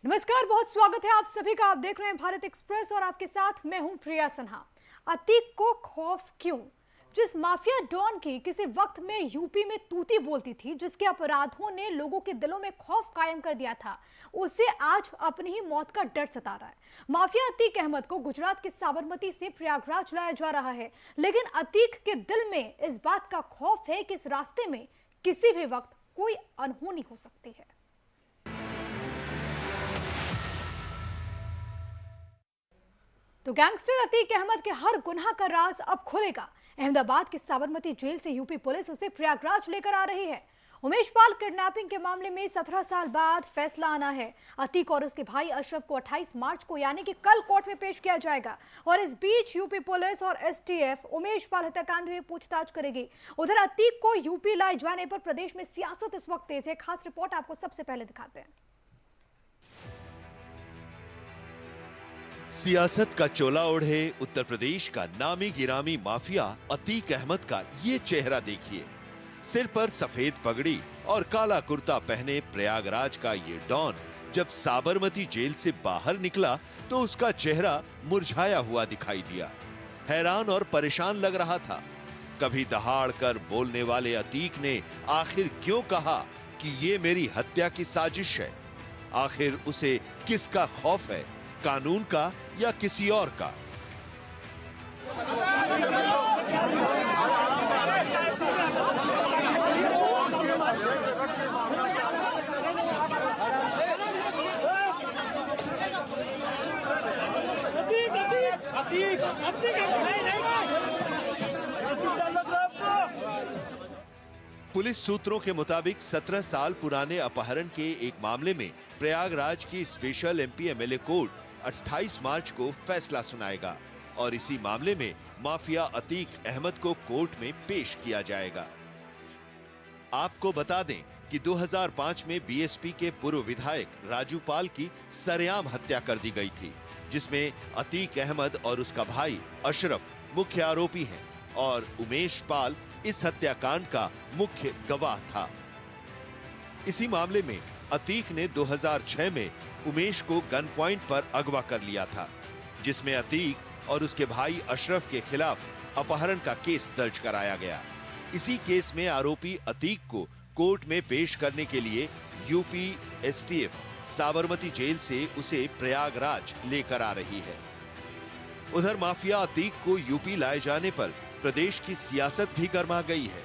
नमस्कार, बहुत स्वागत है आप सभी का। आप देख रहे हैं भारत एक्सप्रेस और आपके साथ मैं हूं प्रिया सिन्हा। अतीक को खौफ क्यों? जिस माफिया डॉन की किसी वक्त में यूपी में तूती बोलती थी, जिसके अपराधों ने लोगों के दिलों में खौफ कायम कर दिया था, उसे आज अपनी ही मौत का डर सता रहा है। माफिया अतीक अहमद को गुजरात के साबरमती से प्रयागराज लाया जा रहा है, लेकिन अतीक के दिल में इस बात का खौफ है कि इस रास्ते में किसी भी वक्त कोई अनहोनी हो सकती है। तो गैंगस्टर अतीक अहमद के हर गुनाह का राज अब खुलेगा। अहमदाबाद के साबरमती जेल से यूपी पुलिस उसे प्रयागराज लेकर आ रही है। उमेश पाल किडनैपिंग के मामले में 17 साल बाद फैसला आना है। अतीक और उसके भाई अशरफ को 28 मार्च को यानी कि कल कोर्ट में पेश किया जाएगा और इस बीच यूपी पुलिस और एसटीएफ उमेश पाल हत्याकांड में पूछताछ करेगी। उधर अतीक को यूपी लाए जाने पर प्रदेश में सियासत इस वक्त तेज है। खास रिपोर्ट आपको सबसे पहले दिखाते हैं। सियासत का चोला ओढ़े उत्तर प्रदेश का नामी गिरामी माफिया अतीक अहमद का ये चेहरा देखिए। सिर पर सफेद पगड़ी और काला कुर्ता पहने प्रयागराज का ये डॉन जब साबरमती जेल से बाहर निकला तो उसका चेहरा मुरझाया हुआ दिखाई दिया। हैरान और परेशान लग रहा था। कभी दहाड़ कर बोलने वाले अतीक ने आखिर क्यों कहा कि ये मेरी हत्या की साजिश है? आखिर उसे किसका खौफ है, कानून का या किसी और का? पुलिस सूत्रों के मुताबिक 17 साल पुराने अपहरण के एक मामले में प्रयागराज की स्पेशल एमपी एमएलए कोर्ट 28 मार्च को फैसला सुनाएगा और इसी मामले में माफिया अतीक अहमद को कोर्ट में पेश किया जाएगा। आपको बता दें कि 2005 में बीएसपी के पूर्व विधायक राजू पाल की सरेआम हत्या कर दी गई थी, जिसमें अतीक अहमद और उसका भाई अशरफ मुख्य आरोपी हैं और उमेश पाल इस हत्याकांड का मुख्य गवाह था। इसी मामले में अतीक ने 2006 में उमेश को गन पॉइंट पर अगवा कर लिया था, जिसमें अतीक और उसके भाई अशरफ के खिलाफ अपहरण का केस दर्ज कराया गया। इसी केस में आरोपी अतीक को कोर्ट में पेश करने के लिए यूपी एसटीएफ साबरमती जेल से उसे प्रयागराज लेकर आ रही है। उधर माफिया अतीक को यूपी लाए जाने पर प्रदेश की सियासत भी गर्मा गई है।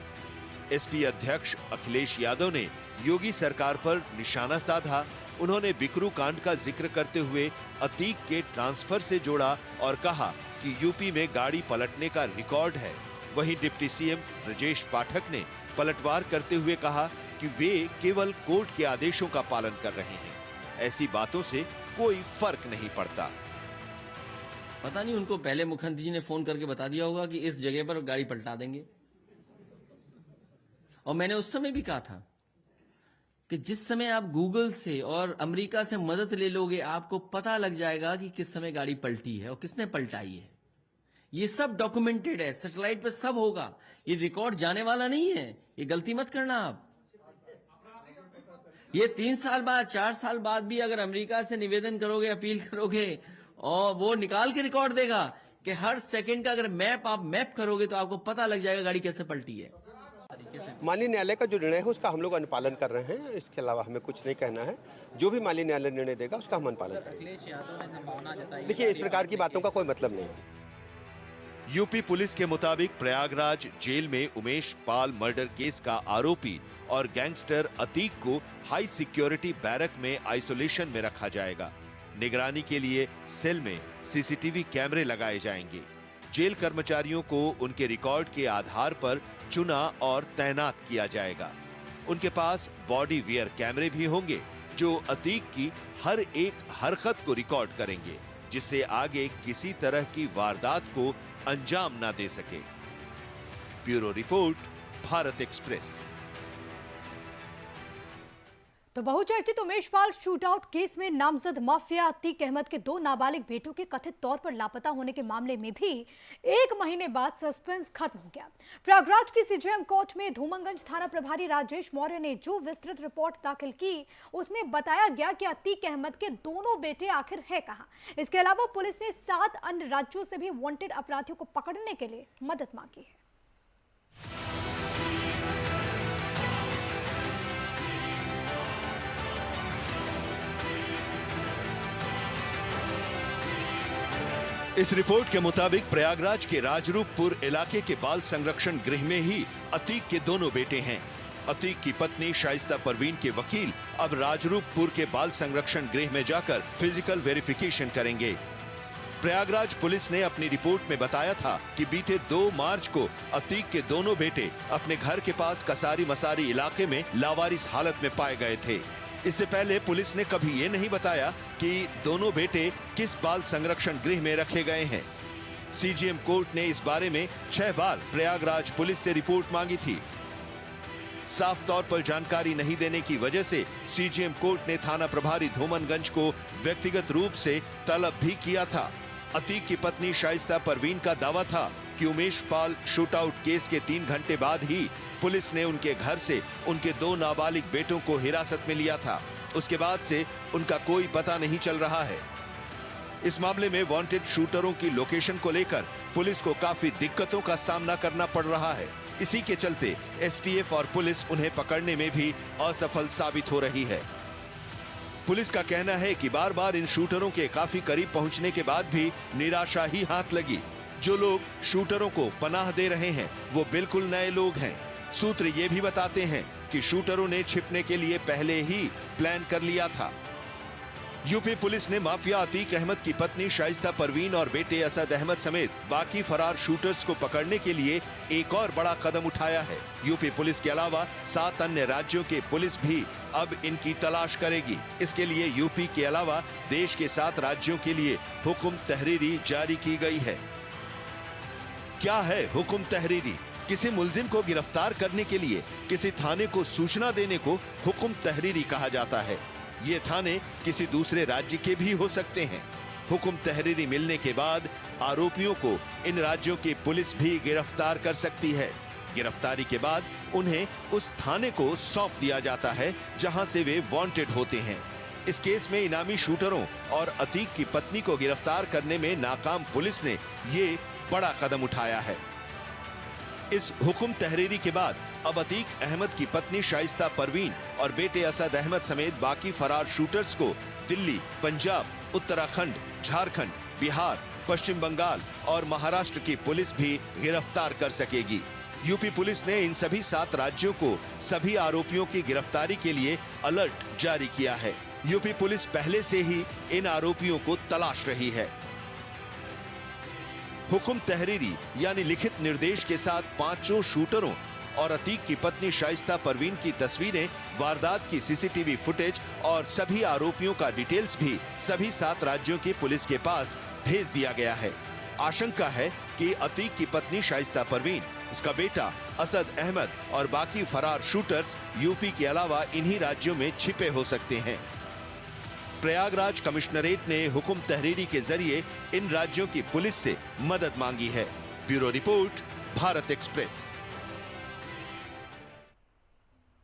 एसपी अध्यक्ष अखिलेश यादव ने योगी सरकार पर निशाना साधा। उन्होंने बिकरू कांड का जिक्र करते हुए अतीक के ट्रांसफर से जोड़ा और कहा कि यूपी में गाड़ी पलटने का रिकॉर्ड है। वहीं डिप्टी सीएम ब्रजेश पाठक ने पलटवार करते हुए कहा कि वे केवल कोर्ट के आदेशों का पालन कर रहे हैं। ऐसी बातों से कोई फर्क नहीं पड़ता। पता नहीं उनको पहले मुख्यमंत्री जी ने फोन करके बता दिया होगा कि इस जगह पर गाड़ी पलटा देंगे। और मैंने उस समय भी कहा था कि जिस समय आप गूगल से और अमेरिका से मदद ले लोगे, आपको पता लग जाएगा कि किस समय गाड़ी पलटी है और किसने पलटाई है। ये सब डॉक्यूमेंटेड है, सैटेलाइट पे सब होगा। ये रिकॉर्ड जाने वाला नहीं है। ये गलती मत करना आप। ये 3 साल बाद 4 साल बाद भी अगर अमेरिका से निवेदन करोगे, अपील करोगे और वो निकाल के रिकॉर्ड देगा कि हर सेकंड का अगर आप मैप करोगे तो आपको पता लग जाएगा गाड़ी कैसे पलटी है। माननीय न्यायालय का जो निर्णय है उसका हम लोग अनुपालन कर रहे हैं। इसके अलावा हमें कुछ नहीं कहना है। जो भी माननीय न्यायालय निर्णय देगा उसका हम अनुपालन करेंगे। देखिए, इस प्रकार की बातों का कोई मतलब नहीं है। यूपी पुलिस के मुताबिक प्रयागराज जेल में उमेश पाल मर्डर केस का आरोपी और गैंगस्टर अतीक को हाई सिक्योरिटी बैरक में आइसोलेशन में रखा जाएगा। निगरानी के लिए सेल में सीसीटीवी कैमरे लगाए जाएंगे। जेल कर्मचारियों को उनके रिकॉर्ड के आधार पर चुना और तैनात किया जाएगा। उनके पास बॉडी वियर कैमरे भी होंगे जो अतीक की हर एक हरकत को रिकॉर्ड करेंगे, जिससे आगे किसी तरह की वारदात को अंजाम ना दे सके। Bureau report, Bharat express. तो बहुचर्चित उमेश पाल शूटआउट केस में नामजद माफिया अतीक अहमद के 2 नाबालिग बेटों के कथित तौर पर लापता होने के मामले में भी 1 महीने बाद सस्पेंस खत्म हो गया। प्रयागराज की सीजेएम कोर्ट में धूमनगंज थाना प्रभारी राजेश मौर्य ने जो विस्तृत रिपोर्ट दाखिल की, उसमें बताया गया कि अतीक अहमद के दोनों बेटे आखिर है कहां। इसके अलावा पुलिस ने 7 अन्य राज्यों से भी वांटेड अपराधियों को पकड़ने के लिए मदद मांगी है। इस रिपोर्ट के मुताबिक प्रयागराज के राजरूपपुर इलाके के बाल संरक्षण गृह में ही अतीक के दोनों बेटे हैं। अतीक की पत्नी शाइस्ता परवीन के वकील अब राजरूपपुर के बाल संरक्षण गृह में जाकर फिजिकल वेरिफिकेशन करेंगे। प्रयागराज पुलिस ने अपनी रिपोर्ट में बताया था कि बीते 2 मार्च को अतीक के दोनों बेटे अपने घर के पास कसारी मसारी इलाके में लावारिस हालत में पाए गए थे। इससे पहले पुलिस ने कभी ये नहीं बताया कि दोनों बेटे किस बाल संरक्षण गृह में रखे गए हैं। सीजीएम कोर्ट ने इस बारे में 6 बार प्रयागराज पुलिस से रिपोर्ट मांगी थी। साफ तौर पर जानकारी नहीं देने की वजह से सीजीएम कोर्ट ने थाना प्रभारी धूमनगंज को व्यक्तिगत रूप से तलब भी किया था। अतीक की पत्नी शाइस्ता परवीन का दावा था कि उमेश पाल शूटआउट केस के 3 घंटे बाद ही पुलिस ने उनके घर से उनके 2 नाबालिग बेटों को हिरासत में लिया था। उसके बाद से उनका कोई पता नहीं चल रहा है। इस मामले में वांटेड शूटरों की लोकेशन को लेकर पुलिस को काफी दिक्कतों का सामना करना पड़ रहा है। इसी के चलते एसटीएफ और पुलिस उन्हें पकड़ने में भी असफल साबित हो रही है। पुलिस का कहना है कि बार बार इन शूटरों के काफी करीब पहुंचने के बाद भी निराशा ही हाथ लगी। जो लोग शूटरों को पनाह दे रहे हैं वो बिल्कुल नए लोग हैं। सूत्र ये भी बताते हैं कि शूटरों ने छिपने के लिए पहले ही प्लान कर लिया था। यूपी पुलिस ने माफिया अतीक अहमद की पत्नी शाइस्ता परवीन और बेटे असद अहमद समेत बाकी फरार शूटर्स को पकड़ने के लिए एक और बड़ा कदम उठाया है। यूपी पुलिस के अलावा 7 अन्य राज्यों के पुलिस भी अब इनकी तलाश करेगी। इसके लिए यूपी के अलावा देश के 7 राज्यों के लिए हुक्म तहरीरी जारी की गई है। क्या है हुक्म तहरीरी? किसी मुलजिम को गिरफ्तार करने के लिए किसी थाने को सूचना देने को हुक्म तहरीरी कहा जाता है। ये थाने किसी दूसरे राज्य के भी हो सकते हैं। हुक्म तहरीरी मिलने के बाद आरोपियों को इन राज्यों की पुलिस भी गिरफ्तार कर सकती है। गिरफ्तारी के बाद उन्हें उस थाने को सौंप दिया जाता है जहां से वे वांटेड होते हैं। इस केस में इनामी शूटरों और अतीक की पत्नी को गिरफ्तार करने में नाकाम पुलिस ने ये बड़ा कदम उठाया है। इस हुक्म तहरीरी के बाद अब अतीक अहमद की पत्नी शाइस्ता परवीन और बेटे असद अहमद समेत बाकी फरार शूटर्स को दिल्ली, पंजाब, उत्तराखंड, झारखंड, बिहार, पश्चिम बंगाल और महाराष्ट्र की पुलिस भी गिरफ्तार कर सकेगी। यूपी पुलिस ने इन सभी 7 राज्यों को सभी आरोपियों की गिरफ्तारी के लिए अलर्ट जारी किया है। यूपी पुलिस पहले से ही इन आरोपियों को तलाश रही है। हुक्म तहरीरी यानी लिखित निर्देश के साथ 5 शूटरों और अतीक की पत्नी शाइस्ता परवीन की तस्वीरें, वारदात की सीसीटीवी फुटेज और सभी आरोपियों का डिटेल्स भी सभी 7 राज्यों की पुलिस के पास भेज दिया गया है। आशंका है कि अतीक की पत्नी शाइस्ता परवीन, उसका बेटा असद अहमद और बाकी फरार शूटर्स यूपी के अलावा इन्हीं राज्यों में छिपे हो सकते हैं। प्रयागराज कमिश्नरेट ने हुक्म तहरीरी के जरिए इन राज्यों की पुलिस से मदद मांगी है। Bureau report, Bharat express.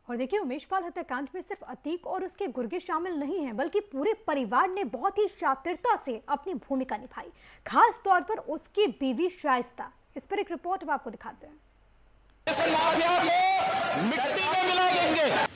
और देखिए, उमेश पाल हत्याकांड में सिर्फ अतीक और उसके गुर्गे शामिल नहीं हैं, बल्कि पूरे परिवार ने बहुत ही शातिरता से अपनी भूमिका निभाई, खास तौर पर उसकी बीवी शाइस्ता। इस पर एक रिपोर्ट हम आपको दिखाते हैं। मिट्टी में मिला देंगे।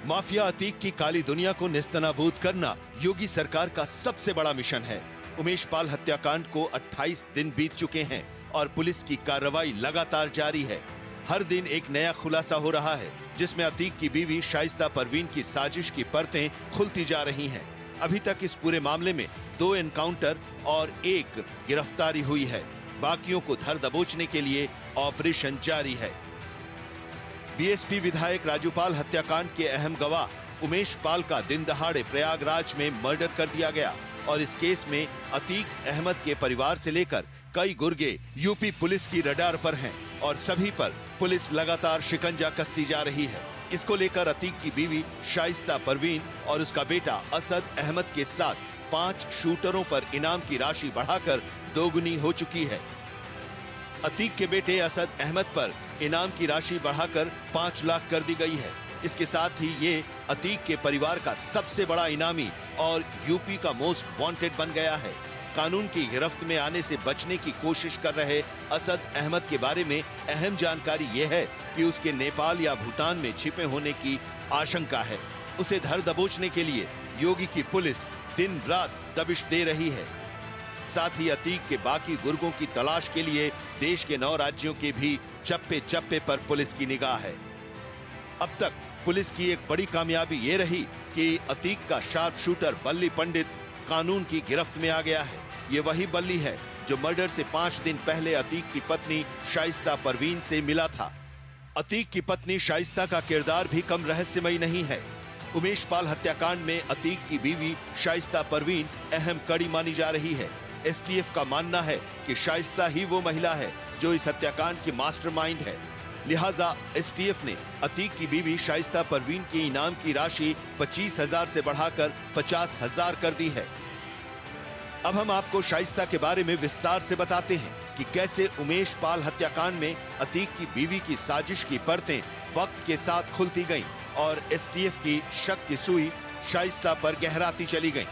माफिया अतीक की काली दुनिया को नेस्तनाबूद करना योगी सरकार का सबसे बड़ा मिशन है। उमेश पाल हत्याकांड को 28 दिन बीत चुके हैं और पुलिस की कार्रवाई लगातार जारी है। हर दिन एक नया खुलासा हो रहा है, जिसमें अतीक की बीवी शाइस्ता परवीन की साजिश की परतें खुलती जा रही हैं। अभी तक इस पूरे मामले में 2 एनकाउंटर और 1 गिरफ्तारी हुई है। बाकियों को धर दबोचने के लिए ऑपरेशन जारी है। बीएसपी विधायक राजूपाल हत्याकांड के अहम गवाह उमेश पाल का दिन दहाड़े प्रयागराज में मर्डर कर दिया गया और इस केस में अतीक अहमद के परिवार से लेकर कई गुर्गे यूपी पुलिस की रडार पर हैं और सभी पर पुलिस लगातार शिकंजा कसती जा रही है। इसको लेकर अतीक की बीवी शाइस्ता परवीन और उसका बेटा असद अहमद के साथ 5 शूटरों पर इनाम की राशि बढ़ाकर दोगुनी हो चुकी है। अतीक के बेटे असद अहमद पर इनाम की राशि बढ़ाकर 5 लाख कर दी गई है। इसके साथ ही ये अतीक के परिवार का सबसे बड़ा इनामी और यूपी का मोस्ट वांटेड बन गया है। कानून की गिरफ्त में आने से बचने की कोशिश कर रहे असद अहमद के बारे में अहम जानकारी ये है कि उसके नेपाल या भूटान में छिपे होने की आशंका है। उसे धर दबोचने के लिए योगी की पुलिस दिन रात दबिश दे रही है। साथ ही अतीक के बाकी गुर्गों की तलाश के लिए देश के 9 राज्यों के भी चप्पे चप्पे पर पुलिस की निगाह है। अब तक पुलिस की एक बड़ी कामयाबी ये रही कि अतीक का शार्प शूटर बल्ली पंडित कानून की गिरफ्त में आ गया है। ये वही बल्ली है जो मर्डर से 5 दिन पहले अतीक की पत्नी शाइस्ता परवीन से मिला था। अतीक की पत्नी शाइस्ता का किरदार भी कम रहस्यमयी नहीं है। उमेश पाल हत्याकांड में अतीक की बीवी शाइस्ता परवीन अहम कड़ी मानी जा रही है। एसटीएफ का मानना है कि शाइस्ता ही वो महिला है जो इस हत्याकांड की मास्टरमाइंड है। लिहाजा एसटीएफ ने अतीक की बीवी शाइस्ता परवीन की इनाम की राशि 25,000 से बढ़ाकर 50,000 कर दी है। अब हम आपको शाइस्ता के बारे में विस्तार से बताते हैं कि कैसे उमेश पाल हत्याकांड में अतीक की बीवी की साजिश की परतें वक्त के साथ खुलती गईं और एसटीएफ की शक की सुई शाइस्ता पर गहराती चली गई।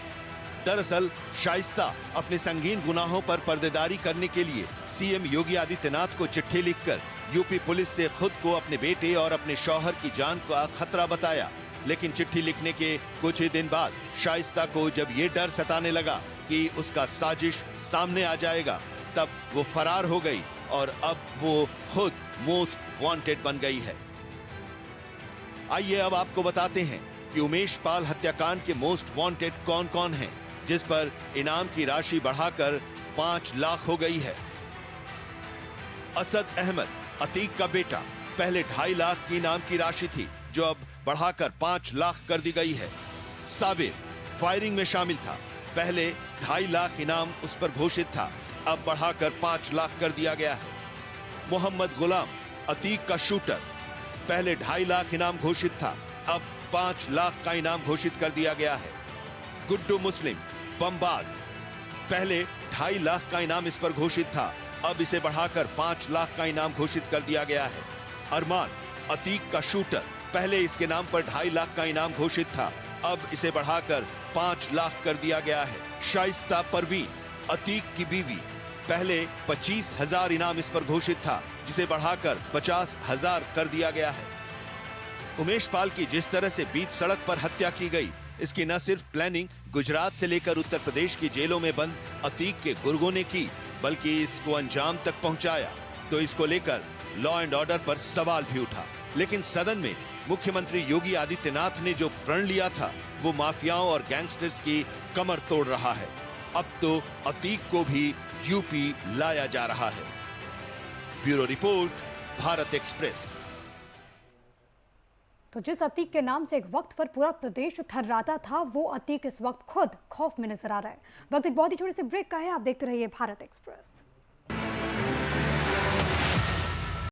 दरअसल शाइस्ता अपने संगीन गुनाहों पर पर्देदारी करने के लिए सीएम योगी आदित्यनाथ को चिट्ठी लिखकर यूपी पुलिस से खुद को अपने बेटे और अपने शौहर की जान का खतरा बताया। लेकिन चिट्ठी लिखने के कुछ ही दिन बाद शाइस्ता को जब ये डर सताने लगा कि उसका साजिश सामने आ जाएगा, तब वो फरार हो गई और अब वो खुद मोस्ट वांटेड बन गई है। आइए अब आपको बताते हैं कि उमेश पाल हत्याकांड के मोस्ट वांटेड कौन कौन हैं, जिस पर इनाम की राशि बढ़ाकर 5 लाख हो गई है। असद अहमद, अतीक का बेटा, पहले 2.5 लाख की इनाम की राशि थी जो अब बढ़ाकर 5 लाख कर दी गई है। साबिर फायरिंग में शामिल था, पहले 2.5 लाख इनाम उस पर घोषित था, अब बढ़ाकर 5 लाख कर दिया गया है। मोहम्मद गुलाम, अतीक का शूटर, पहले 2.5 लाख इनाम घोषित था, अब 5 लाख का इनाम घोषित कर दिया गया है। गुड्डू मुस्लिम, बमबाज, पहले 2.5 लाख का इनाम इस पर घोषित था, अब इसे बढ़ाकर 5 लाख का इनाम घोषित कर दिया गया है। अरमान, अतीक का शूटर, पहले इसके नाम पर 2.5 लाख का इनाम घोषित था, अब इसे बढ़ाकर 5 लाख कर दिया गया है। शाइस्ता परवीन, अतीक की बीवी, पहले 25,000 इनाम इस पर घोषित था, जिसे बढ़ाकर 50,000 कर दिया गया है। उमेश पाल की जिस तरह से बीच सड़क पर हत्या की गई, इसकी न सिर्फ प्लानिंग गुजरात से लेकर उत्तर प्रदेश की जेलों में बंद अतीक के गुर्गों ने की, बल्कि इसको अंजाम तक पहुंचाया तो इसको लेकर लॉ एंड ऑर्डर पर सवाल भी उठा। लेकिन सदन में मुख्यमंत्री योगी आदित्यनाथ ने जो प्रण लिया था, वो माफियाओं और गैंगस्टर्स की कमर तोड़ रहा है। अब तो अतीक को भी यूपी लाया जा रहा है। Bureau report, Bharat express. तो जिस अतीक के नाम से एक वक्त पर पूरा प्रदेश थर्राता था, वो अतीक इस वक्त खुद खौफ में नजर आ रहा है। वक्त एक बहुत ही छोटे से ब्रेक का है, आप देखते रहिए भारत एक्सप्रेस।